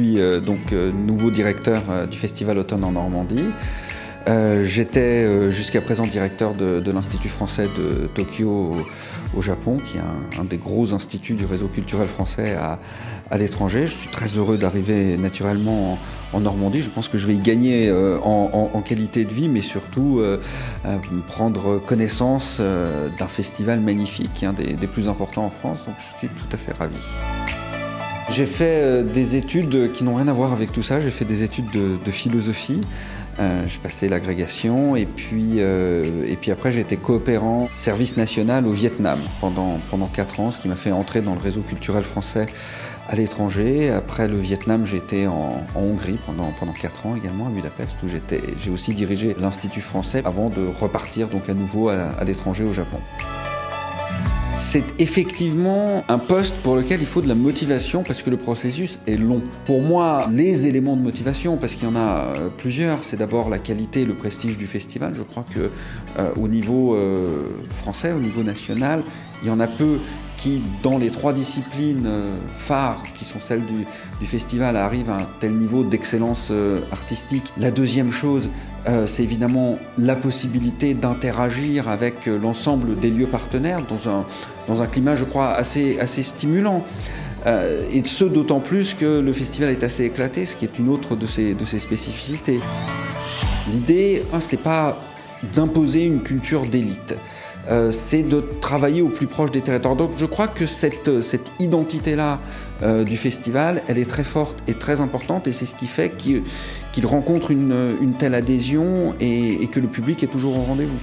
suis nouveau directeur du Festival Automne en Normandie. J'étais jusqu'à présent directeur de l'Institut français de Tokyo au Japon, qui est un des gros instituts du réseau culturel français à l'étranger. Je suis très heureux d'arriver naturellement en Normandie. Je pense que je vais y gagner en qualité de vie, mais surtout prendre connaissance d'un festival magnifique, un des plus importants en France. Donc je suis tout à fait ravi. J'ai fait des études qui n'ont rien à voir avec tout ça. J'ai fait des études de philosophie. J'ai passé l'agrégation et puis après j'ai été coopérant service national au Vietnam pendant 4 ans, ce qui m'a fait entrer dans le réseau culturel français à l'étranger. Après le Vietnam, j'ai été en Hongrie pendant 4 ans également, à Budapest, où j'ai aussi dirigé l'Institut français avant de repartir donc à nouveau à l'étranger au Japon. C'est effectivement un poste pour lequel il faut de la motivation parce que le processus est long. Pour moi, les éléments de motivation, parce qu'il y en a plusieurs, c'est d'abord la qualité et le prestige du festival. Je crois que au niveau français, au niveau national, il y en a peu qui, dans les 3 disciplines phares, qui sont celles du festival, arrivent à un tel niveau d'excellence artistique. La deuxième chose, c'est évidemment la possibilité d'interagir avec l'ensemble des lieux partenaires dans un climat, je crois, assez stimulant. Et ce, d'autant plus que le festival est assez éclaté, ce qui est une autre de ses spécificités. L'idée, c'est pas d'imposer une culture d'élite. C'est de travailler au plus proche des territoires. Donc je crois que cette identité-là du festival, elle est très forte et très importante, et c'est ce qui fait qu'il rencontre une telle adhésion et que le public est toujours au rendez-vous.